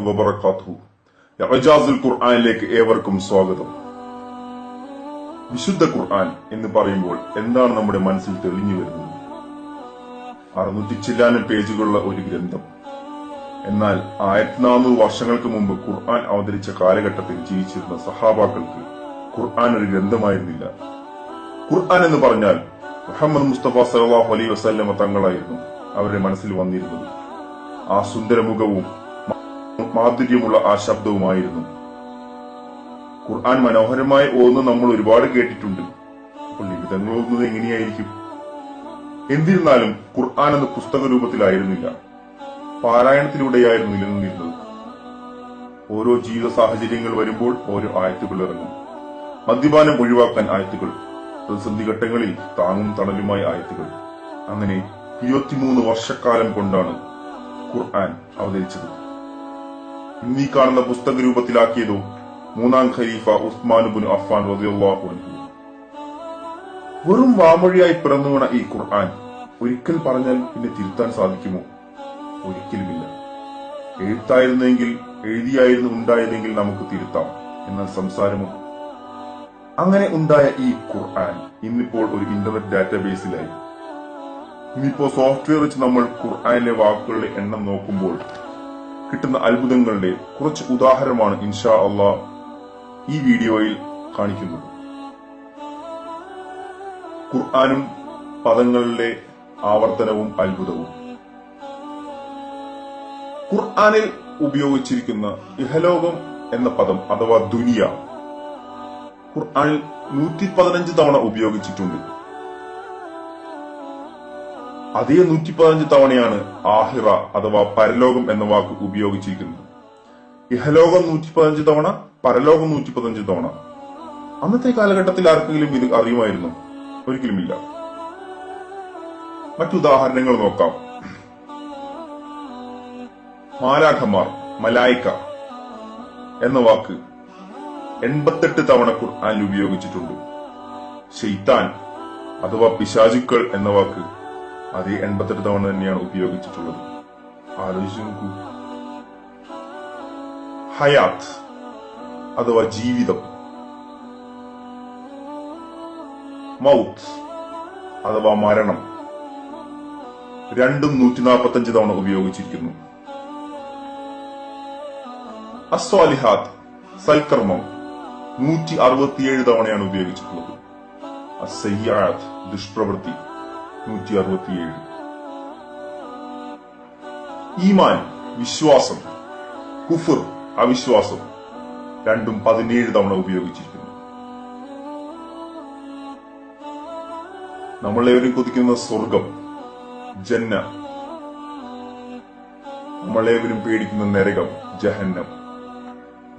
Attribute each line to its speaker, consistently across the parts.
Speaker 1: വബറകാതുഹു. ഇഅ്ജാസുൽ ഖുർആനിലേക്ക് ഏവർക്കും സ്വാഗതം. വിശുദ്ധ ഖുർആൻ എന്ന് പറയുമ്പോൾ എന്താണ് നമ്മുടെ മനസ്സിൽ തെളിഞ്ഞു വരുന്നത്? 600 ചില്ലാനം പേജുകളുള്ള ഒരു ഗ്രന്ഥം. എന്നാൽ 1400 വർഷങ്ങൾക്ക് മുമ്പ് ഖുർആൻ അവതരിച്ച കാലഘട്ടത്തിൽ ജീവിച്ചിരുന്ന സഹാബാക്കൾക്ക് ഖുർആൻ ഒരു ഗ്രന്ഥമായിരുന്നില്ല. ഖുർആൻ എന്ന് പറഞ്ഞാൽ മുഹമ്മദ് മുസ്തഫ സല്ലല്ലാഹു അലൈഹി വസല്ലമ തങ്ങളായിരുന്നു അവരുടെ മനസ്സിൽ വന്നിരുന്നത്. ആ സുന്ദരമുഖവും മാധുര്യമുള്ള ആ ശബ്ദവുമായിരുന്നു. ഖുർആൻ മനോഹരമായി ഓതുന്നത് നമ്മൾ ഒരുപാട് കേട്ടിട്ടുണ്ട്. അപ്പോൾ ലിഖിതങ്ങൾ ഓതുന്നത് എങ്ങനെയായിരിക്കും? എന്നിരുന്നാലും ഖുർആൻ എന്ന പുസ്തക രൂപത്തിലായിരുന്നില്ല, പാരായണത്തിലൂടെയായിരുന്നു നിലനിന്നിരുന്നത്. ഓരോ ജീവിത സാഹചര്യങ്ങൾ വരുമ്പോൾ ഓരോ ആയത്തുകൾ ഇറങ്ങും. മദ്യപാനം ഒഴിവാക്കാൻ ആയത്തുകൾ, പ്രതിസന്ധി ഘട്ടങ്ങളിൽ താങ്ങും തണലുമായ ആയത്തുകൾ. അങ്ങനെ 23 വർഷക്കാലം കൊണ്ടാണ് ഖുർആൻ അവതരിച്ചത്. ഇന്നീ കാണുന്ന പുസ്തക രൂപത്തിലാക്കിയതോ 3-ാം ഖലീഫ ഉസ്മാൻ ഇബ്നു അഫ്ഫാൻ റളിയല്ലാഹു അൻഹു. വെറും വാമൊഴിയായി പിറന്നു വീണ ഈ ഖുർആൻ ഒരിക്കൽ പറഞ്ഞാൽ പിന്നെ തിരുത്താൻ സാധിക്കുമോ? ഒരിക്കലുമില്ല. എഴുത്തായിരുന്നെങ്കിൽ, എഴുതിയായിരുന്നു ഉണ്ടായതെങ്കിൽ നമുക്ക് തിരുത്താം. എന്നാൽ സംസാരമോ? അങ്ങനെ ഉണ്ടായ ഈ ഖുർആൻ ഇന്നിപ്പോൾ ഒരു ഇന്റർനെറ്റ് ഡാറ്റാബേസിലായി. ഇന്നിപ്പോ സോഫ്റ്റ്വെയർ വെച്ച് നമ്മൾ ഖുർആനിലെ വാക്കുകളുടെ എണ്ണം നോക്കുമ്പോൾ കിട്ടുന്ന അത്ഭുതങ്ങളുടെ കുറച്ച് ഉദാഹരണമാണ് ഇൻഷാ അല്ലാഹ് ഈ വീഡിയോയിൽ കാണിക്കുന്നത്. ഖുർആനും പദങ്ങളുടെ ആവർത്തനവും അത്ഭുതവും. ഖുർആനിൽ ഉപയോഗിച്ചിരിക്കുന്ന ഇഹലോകം എന്ന പദം അഥവാ ദുനിയ ഖുർആനിൽ 115 തവണ ഉപയോഗിച്ചിട്ടുണ്ട്. അതേ 115 തവണയാണ് ആഹിറ അഥവാ പരലോകം എന്ന വാക്ക് ഉപയോഗിച്ചിരിക്കുന്നത്. ഇഹലോകം 115 തവണ, പരലോകം 115 തവണ. അന്നത്തെ കാലഘട്ടത്തിൽ ആർക്കെങ്കിലും ഇത് അറിയുമായിരുന്നു? ഒരിക്കലുമില്ല. മറ്റുദാഹരണങ്ങൾ നോക്കാം. മാലാഖമാർ, മലായിക്ക എന്ന വാക്ക് 88 തവണ ഖുർആനിൽ ഉപയോഗിച്ചിട്ടുണ്ട്. ശൈത്താൻ അഥവാ പിശാചുക്കൾ എന്ന വാക്ക് അതേ 88 തവണ തന്നെയാണ് ഉപയോഗിച്ചിട്ടുള്ളത്. ആലോചിച്ചു നോക്കൂ. ഹയാത്ത് അഥവാ ജീവിതം, മൗത്ത് അഥവാ മരണം, രണ്ടും 145 തവണ ഉപയോഗിച്ചിരിക്കുന്നു. അസ്വാലിഹാത്ത്, സൽക്കർമ്മം 167 തവണയാണ് ഉപയോഗിച്ചിട്ടുള്ളത്. അസ്സയ്യാത്ത്, ദുഷ്പ്രവൃത്തി 167. ഈമാൻ, വിശ്വാസം, കുഫർ, അവിശ്വാസം, രണ്ടും 17 തവണ ഉപയോഗിച്ചിരിക്കുന്നു. നമ്മളേവരും കൊതിക്കുന്ന സ്വർഗം, ജന്ന, നമ്മളേവരും പേടിക്കുന്ന നരകം, ജഹന്നം,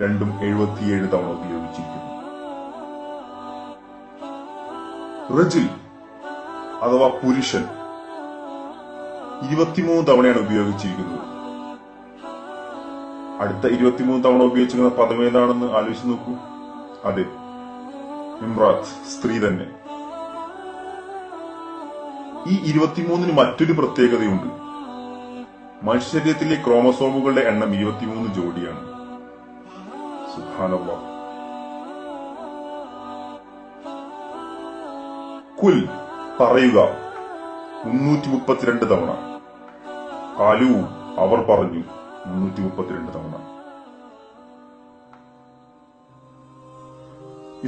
Speaker 1: രണ്ടും 77 തവണ ഉപയോഗിച്ചിരിക്കുന്നു. റജുൽ അഥവാ പുരുഷൻ 23 തവണയാണ് ഉപയോഗിച്ചിരിക്കുന്നത്. അടുത്ത 23 തവണ ഉപയോഗിച്ചിരിക്കുന്ന പദം ഏതാണെന്ന് ആലോചിച്ച് നോക്കൂ. അതെ, ഇമ്രാത്ത്, സ്ത്രീ തന്നെ. ഈ 23-ന് മറ്റൊരു പ്രത്യേകതയുണ്ട്. മനുഷ്യ ശരീരത്തിലെ ക്രോമസോമുകളുടെ എണ്ണം 23 ജോഡിയാണ്. സുബ്ഹാനല്ലാഹ്. കുൽ, പറയുക 332 തവണ. ഖാലു, അവർ പറഞ്ഞു 332 തവണ.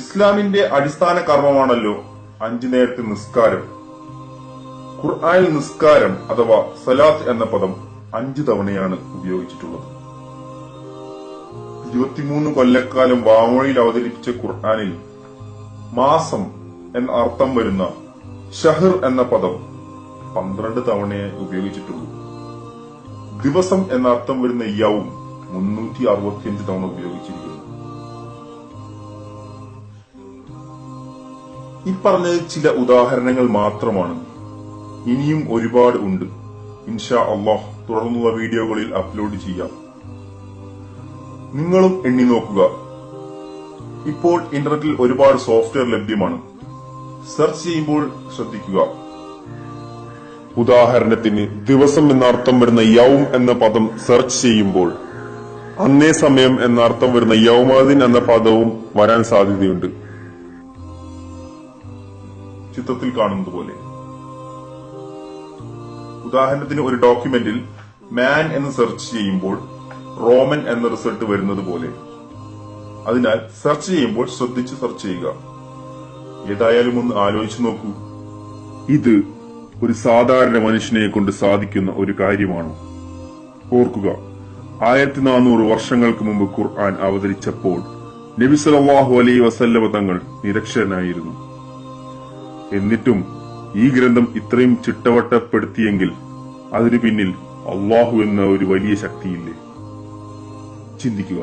Speaker 1: ഇസ്ലാമിന്റെ അടിസ്ഥാന കർമ്മമാണല്ലോ 5 നേരത്തെ നിസ്കാരം. ഖുർആനിൽ നിസ്കാരം അഥവാ സലാത്ത് എന്ന പദം 5 തവണയാണ് ഉപയോഗിച്ചിട്ടുള്ളത്. 23 കൊല്ലക്കാലം വാമൊഴിയിൽ അവതരിപ്പിച്ച ഖുർആനിൽ മാസം എന്ന അർത്ഥം വരുന്ന ഷഹർ എന്ന പദം 12 തവണയെ ഉപയോഗിച്ചിട്ടുള്ളൂ. ദിവസം എന്ന അർത്ഥം വരുന്ന യൗം 365 തവണ ഉപയോഗിച്ചിരിക്കുന്നു. ഈ പറഞ്ഞത് ചില ഉദാഹരണങ്ങൾ മാത്രമാണ്. ഇനിയും ഒരുപാട് ഉണ്ട്. ഇൻഷാ അല്ലാഹ് തുടർന്നുള്ള വീഡിയോകളിൽ അപ്ലോഡ് ചെയ്യാം. നിങ്ങളും എണ്ണി നോക്കുക. ഇപ്പോൾ ഇന്റർനെറ്റിൽ ഒരുപാട് സോഫ്റ്റ്വെയർ ലഭ്യമാണ്. സെർച്ച് ചെയ്യുമ്പോൾ ശ്രദ്ധിക്കുക. ഉദാഹരണത്തിന് ദിവസം എന്ന അർത്ഥം വരുന്ന യൗം എന്ന പദം സെർച്ച് ചെയ്യുമ്പോൾ അന്നേ സമയം എന്ന അർത്ഥം വരുന്ന യൗമാദിൻ എന്ന പദവും വരാൻ സാധ്യതയുണ്ട്. ചിത്രത്തിൽ കാണുന്നത് പോലെ ഉദാഹരണത്തിന് ഒരു ഡോക്യുമെന്റിൽ മാൻ എന്ന് സെർച്ച് ചെയ്യുമ്പോൾ റോമൻ എന്ന റിസൾട്ട് വരുന്നത് പോലെ. അതിനാൽ സെർച്ച് ചെയ്യുമ്പോൾ ശ്രദ്ധിച്ച് സെർച്ച് ചെയ്യുക. ഏതായാലും ഒന്ന് ആലോചിച്ചു നോക്കൂ, ഇത് ഒരു സാധാരണ മനുഷ്യനെ കൊണ്ട് സാധിക്കുന്ന ഒരു കാര്യമാണോ? ഓർക്കുക, 1400 വർഷങ്ങൾക്ക് മുമ്പ് ഖുർആൻ അവതരിച്ചപ്പോൾ നബി സല്ലല്ലാഹു അലൈഹി വസല്ലമ തങ്ങൾ നിരക്ഷരനായിരുന്നു. എന്നിട്ടും ഈ ഗ്രന്ഥം ഇത്രയും ചിട്ടവട്ടപ്പെടുത്തിയെങ്കിൽ അതിനു പിന്നിൽ അള്ളാഹു എന്ന ഒരു വലിയ ശക്തിയില്ലേ? ചിന്തിക്കുക.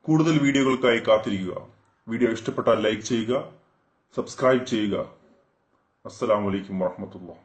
Speaker 1: കൂടുതൽ വീഡിയോകൾക്കായി കാത്തിരിക്കുക. വീഡിയോ ഇഷ്ടപ്പെട്ടാൽ ലൈക്ക് ചെയ്യുക, സബ്സ്ക്രൈബ് ചെയ്യുക. അസ്സലാമു അലൈക്കും വറഹ്മത്തുള്ളാഹി.